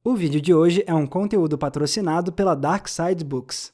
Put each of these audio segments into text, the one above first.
O vídeo de hoje é um conteúdo patrocinado pela Dark Side Books.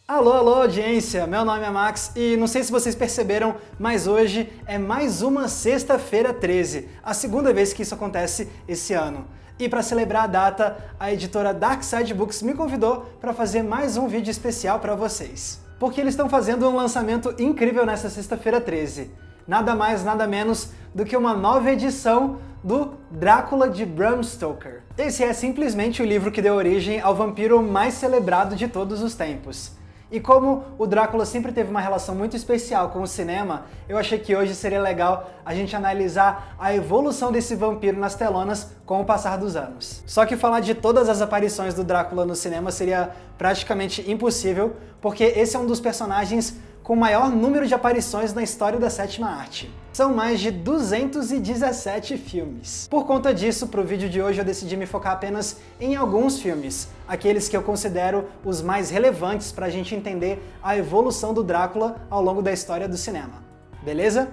Alô, audiência! Meu nome é Max e não sei se vocês perceberam, mas hoje é mais uma Sexta-feira 13, a segunda vez que isso acontece esse ano. E para celebrar a data, a editora Dark Side Books me convidou para fazer mais um vídeo especial para vocês. Porque eles estão fazendo um lançamento incrível nessa Sexta-feira 13. Nada mais, nada menos do que uma nova edição do Drácula de Bram Stoker. Esse é simplesmente o livro que deu origem ao vampiro mais celebrado de todos os tempos. E como o Drácula sempre teve uma relação muito especial com o cinema, eu achei que hoje seria legal a gente analisar a evolução desse vampiro nas telonas com o passar dos anos. Só que falar de todas as aparições do Drácula no cinema seria praticamente impossível, porque esse é um dos personagens com o maior número de aparições na história da sétima arte. São mais de 217 filmes. Por conta disso, para o vídeo de hoje eu decidi me focar apenas em alguns filmes, aqueles que eu considero os mais relevantes para a gente entender a evolução do Drácula ao longo da história do cinema. Beleza?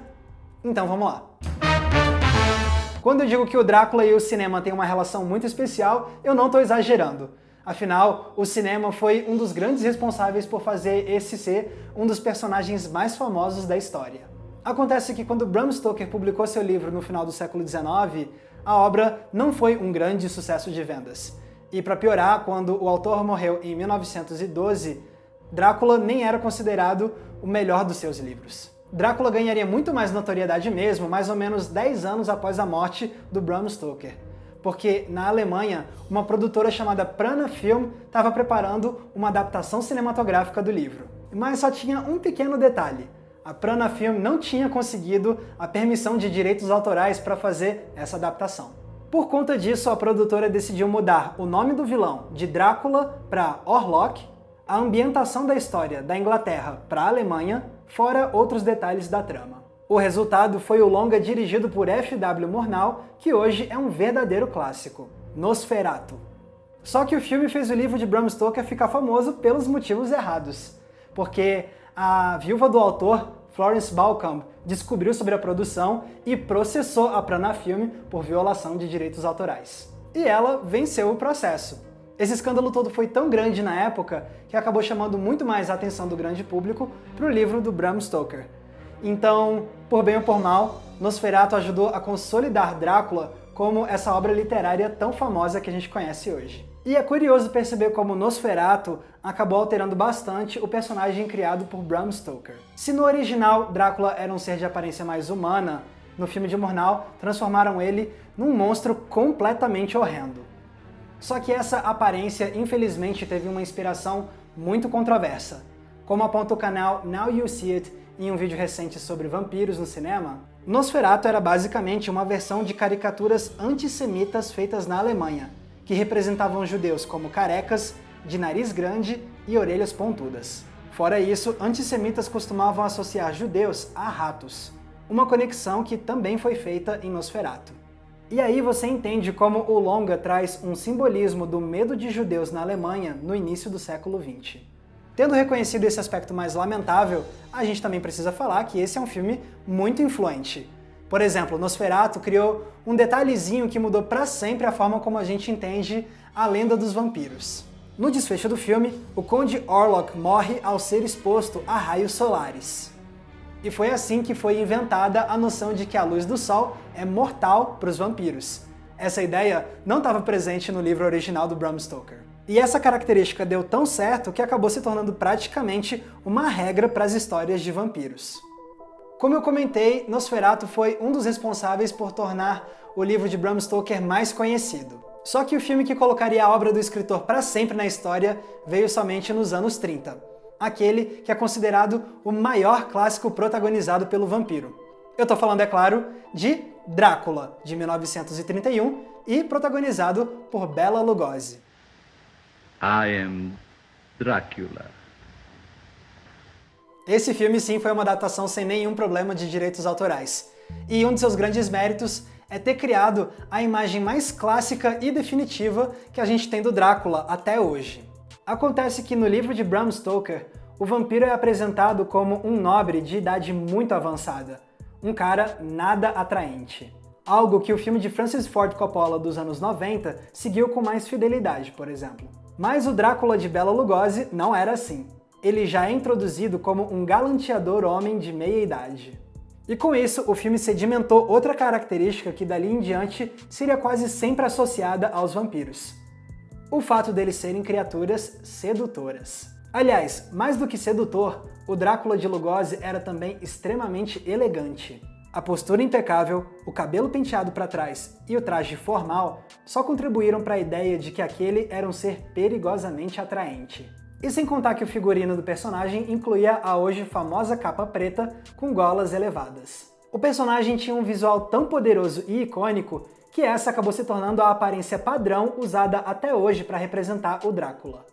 Então vamos lá! Quando eu digo que o Drácula e o cinema têm uma relação muito especial, eu não estou exagerando. Afinal, o cinema foi um dos grandes responsáveis por fazer esse ser um dos personagens mais famosos da história. Acontece que quando Bram Stoker publicou seu livro no final do século XIX, a obra não foi um grande sucesso de vendas. E para piorar, quando o autor morreu em 1912, Drácula nem era considerado o melhor dos seus livros. Drácula ganharia muito mais notoriedade mesmo, mais ou menos 10 anos após a morte do Bram Stoker. Porque na Alemanha, uma produtora chamada Prana Film estava preparando uma adaptação cinematográfica do livro. Mas só tinha um pequeno detalhe. A Prana Film não tinha conseguido a permissão de direitos autorais para fazer essa adaptação. Por conta disso, a produtora decidiu mudar o nome do vilão de Drácula para Orlok, a ambientação da história da Inglaterra para a Alemanha, fora outros detalhes da trama. O resultado foi o longa dirigido por F.W. Murnau, que hoje é um verdadeiro clássico, Nosferatu. Só que o filme fez o livro de Bram Stoker ficar famoso pelos motivos errados, porque a viúva do autor, Florence Balcombe, descobriu sobre a produção e processou a Prana Film por violação de direitos autorais. E ela venceu o processo. Esse escândalo todo foi tão grande na época que acabou chamando muito mais a atenção do grande público para o livro do Bram Stoker. Então, por bem ou por mal, Nosferatu ajudou a consolidar Drácula como essa obra literária tão famosa que a gente conhece hoje. E é curioso perceber como Nosferatu acabou alterando bastante o personagem criado por Bram Stoker. Se no original Drácula era um ser de aparência mais humana, no filme de Murnau transformaram ele num monstro completamente horrendo. Só que essa aparência infelizmente teve uma inspiração muito controversa. Como aponta o canal Now You See It em um vídeo recente sobre vampiros no cinema, Nosferatu era basicamente uma versão de caricaturas antissemitas feitas na Alemanha, que representavam judeus como carecas, de nariz grande e orelhas pontudas. Fora isso, antissemitas costumavam associar judeus a ratos, uma conexão que também foi feita em Nosferatu. E aí você entende como o longa traz um simbolismo do medo de judeus na Alemanha no início do século XX. Tendo reconhecido esse aspecto mais lamentável, a gente também precisa falar que esse é um filme muito influente. Por exemplo, Nosferatu criou um detalhezinho que mudou para sempre a forma como a gente entende a lenda dos vampiros. No desfecho do filme, o Conde Orlok morre ao ser exposto a raios solares. E foi assim que foi inventada a noção de que a luz do sol é mortal para os vampiros. Essa ideia não estava presente no livro original do Bram Stoker. E essa característica deu tão certo que acabou se tornando praticamente uma regra para as histórias de vampiros. Como eu comentei, Nosferatu foi um dos responsáveis por tornar o livro de Bram Stoker mais conhecido. Só que o filme que colocaria a obra do escritor para sempre na história veio somente nos anos 30. Aquele que é considerado o maior clássico protagonizado pelo vampiro. Eu tô falando, é claro, de Drácula, de 1931, e protagonizado por Bela Lugosi. I am Dracula. Esse filme sim foi uma adaptação sem nenhum problema de direitos autorais. E um de seus grandes méritos é ter criado a imagem mais clássica e definitiva que a gente tem do Drácula até hoje. Acontece que no livro de Bram Stoker, o vampiro é apresentado como um nobre de idade muito avançada, um cara nada atraente. Algo que o filme de Francis Ford Coppola dos anos 90 seguiu com mais fidelidade, por exemplo. Mas o Drácula de Bela Lugosi não era assim. Ele já é introduzido como um galanteador homem de meia idade. E com isso, o filme sedimentou outra característica que dali em diante seria quase sempre associada aos vampiros: o fato deles serem criaturas sedutoras. Aliás, mais do que sedutor, o Drácula de Lugosi era também extremamente elegante. A postura impecável, o cabelo penteado para trás e o traje formal só contribuíram para a ideia de que aquele era um ser perigosamente atraente. E sem contar que o figurino do personagem incluía a hoje famosa capa preta com golas elevadas. O personagem tinha um visual tão poderoso e icônico que essa acabou se tornando a aparência padrão usada até hoje para representar o Drácula.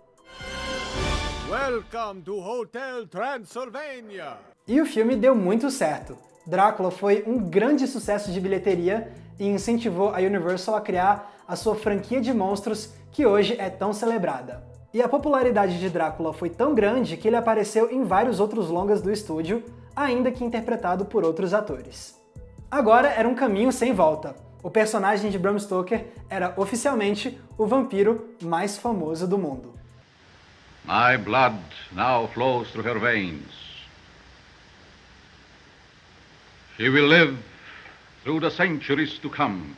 Welcome to Hotel Transylvania! E o filme deu muito certo. Drácula foi um grande sucesso de bilheteria e incentivou a Universal a criar a sua franquia de monstros que hoje é tão celebrada. E a popularidade de Drácula foi tão grande que ele apareceu em vários outros longas do estúdio, ainda que interpretado por outros atores. Agora era um caminho sem volta. O personagem de Bram Stoker era oficialmente o vampiro mais famoso do mundo. My blood now flows through her veins. She will live through the centuries to come.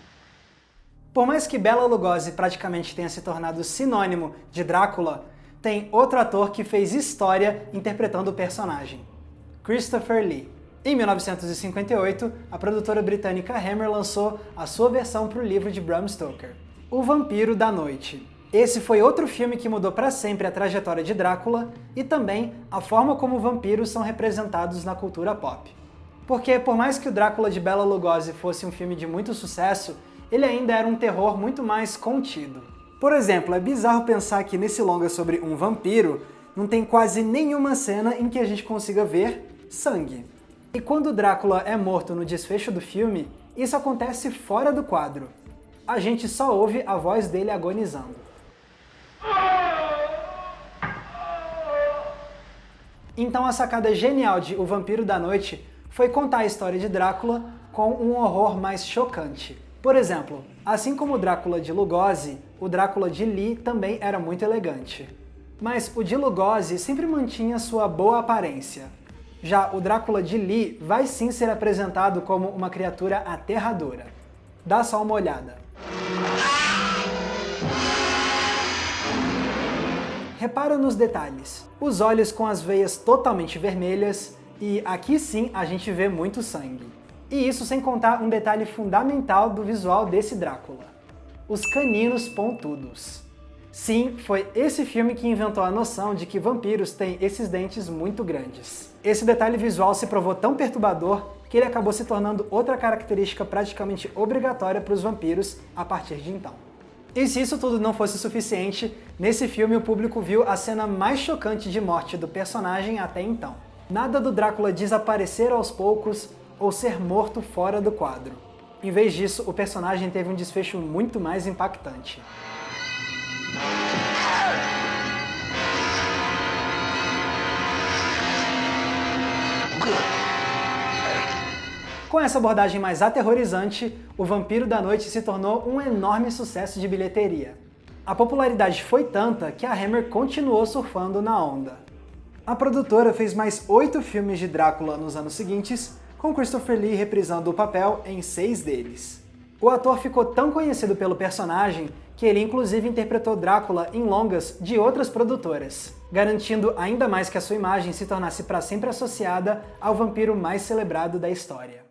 Por mais que Bela Lugosi praticamente tenha se tornado sinônimo de Drácula, tem outro ator que fez história interpretando o personagem: Christopher Lee. Em 1958, a produtora britânica Hammer lançou a sua versão para o livro de Bram Stoker, O Vampiro da Noite. Esse foi outro filme que mudou para sempre a trajetória de Drácula e também a forma como vampiros são representados na cultura pop. Porque, por mais que o Drácula de Bela Lugosi fosse um filme de muito sucesso, ele ainda era um terror muito mais contido. Por exemplo, é bizarro pensar que nesse longa sobre um vampiro não tem quase nenhuma cena em que a gente consiga ver sangue. E quando o Drácula é morto no desfecho do filme, isso acontece fora do quadro. A gente só ouve a voz dele agonizando. Então a sacada genial de O Vampiro da Noite foi contar a história de Drácula com um horror mais chocante. Por exemplo, assim como o Drácula de Lugosi, o Drácula de Lee também era muito elegante. Mas o de Lugosi sempre mantinha sua boa aparência. Já o Drácula de Lee vai sim ser apresentado como uma criatura aterradora. Dá só uma olhada. Repara nos detalhes. Os olhos com as veias totalmente vermelhas, e aqui sim a gente vê muito sangue. E isso sem contar um detalhe fundamental do visual desse Drácula: os caninos pontudos. Sim, foi esse filme que inventou a noção de que vampiros têm esses dentes muito grandes. Esse detalhe visual se provou tão perturbador que ele acabou se tornando outra característica praticamente obrigatória para os vampiros a partir de então. E se isso tudo não fosse suficiente, nesse filme o público viu a cena mais chocante de morte do personagem até então. Nada do Drácula desaparecer aos poucos ou ser morto fora do quadro. Em vez disso, o personagem teve um desfecho muito mais impactante. Com essa abordagem mais aterrorizante, O Vampiro da Noite se tornou um enorme sucesso de bilheteria. A popularidade foi tanta que a Hammer continuou surfando na onda. A produtora fez mais 8 filmes de Drácula nos anos seguintes, com Christopher Lee reprisando o papel em 6 deles. O ator ficou tão conhecido pelo personagem que ele inclusive interpretou Drácula em longas de outras produtoras, garantindo ainda mais que a sua imagem se tornasse para sempre associada ao vampiro mais celebrado da história.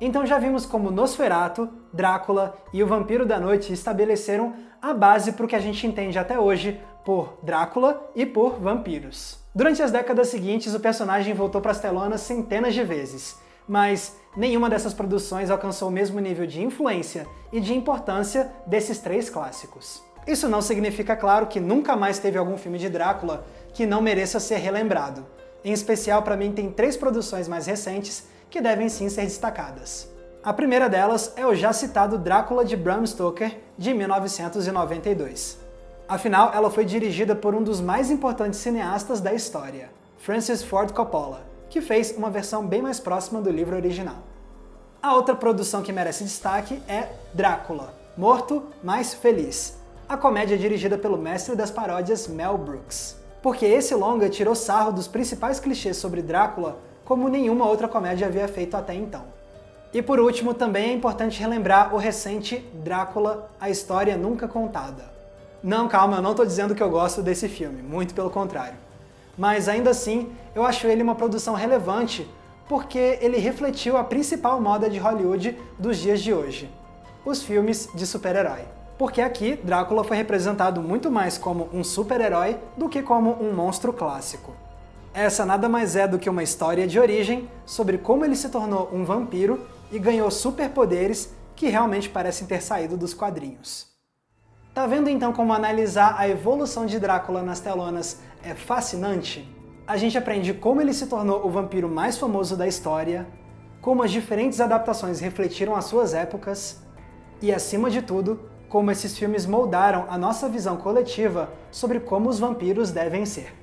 Então já vimos como Nosferatu, Drácula e O Vampiro da Noite estabeleceram a base para o que a gente entende até hoje por Drácula e por vampiros. Durante as décadas seguintes, o personagem voltou para as telonas centenas de vezes, mas nenhuma dessas produções alcançou o mesmo nível de influência e de importância desses 3 clássicos. Isso não significa, claro, que nunca mais teve algum filme de Drácula que não mereça ser relembrado. Em especial, para mim, tem 3 produções mais recentes que devem sim ser destacadas. A primeira delas é o já citado Drácula de Bram Stoker, de 1992. Afinal, ela foi dirigida por um dos mais importantes cineastas da história, Francis Ford Coppola, que fez uma versão bem mais próxima do livro original. A outra produção que merece destaque é Drácula, Morto, Mas Feliz, a comédia dirigida pelo mestre das paródias Mel Brooks. Porque esse longa tirou sarro dos principais clichês sobre Drácula como nenhuma outra comédia havia feito até então. E por último, também é importante relembrar o recente Drácula, a História Nunca Contada. Não, calma, eu não tô dizendo que eu gosto desse filme, muito pelo contrário. Mas ainda assim, eu acho ele uma produção relevante porque ele refletiu a principal moda de Hollywood dos dias de hoje, os filmes de super-herói. Porque aqui, Drácula foi representado muito mais como um super-herói do que como um monstro clássico. Essa nada mais é do que uma história de origem sobre como ele se tornou um vampiro e ganhou superpoderes que realmente parecem ter saído dos quadrinhos. Tá vendo então como analisar a evolução de Drácula nas telonas é fascinante? A gente aprende como ele se tornou o vampiro mais famoso da história, como as diferentes adaptações refletiram as suas épocas e, acima de tudo, como esses filmes moldaram a nossa visão coletiva sobre como os vampiros devem ser.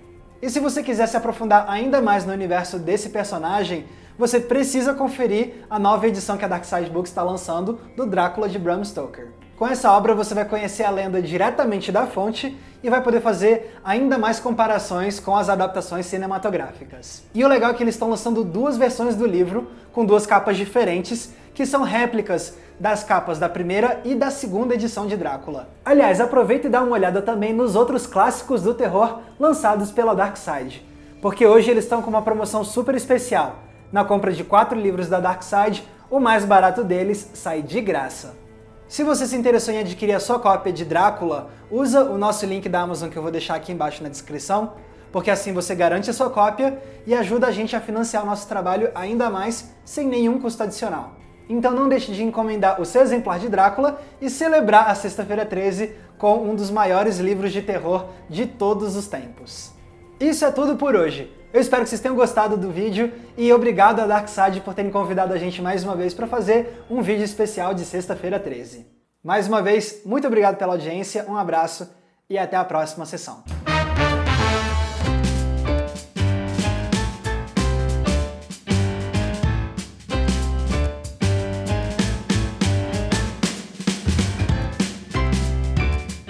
E se você quiser se aprofundar ainda mais no universo desse personagem, você precisa conferir a nova edição que a Dark Side Books está lançando do Drácula de Bram Stoker. Com essa obra você vai conhecer a lenda diretamente da fonte e vai poder fazer ainda mais comparações com as adaptações cinematográficas. E o legal é que eles estão lançando duas versões do livro, com duas capas diferentes, que são réplicas das capas da primeira e da segunda edição de Drácula. Aliás, aproveita e dá uma olhada também nos outros clássicos do terror lançados pela Dark Side, porque hoje eles estão com uma promoção super especial. Na compra de 4 livros da Dark Side, o mais barato deles sai de graça. Se você se interessou em adquirir a sua cópia de Drácula, usa o nosso link da Amazon que eu vou deixar aqui embaixo na descrição, porque assim você garante a sua cópia e ajuda a gente a financiar o nosso trabalho ainda mais sem nenhum custo adicional. Então não deixe de encomendar o seu exemplar de Drácula e celebrar a Sexta-feira 13 com um dos maiores livros de terror de todos os tempos. Isso é tudo por hoje. Eu espero que vocês tenham gostado do vídeo e obrigado a Dark Side por terem convidado a gente mais uma vez para fazer um vídeo especial de Sexta-feira 13. Mais uma vez, muito obrigado pela audiência, um abraço e até a próxima sessão.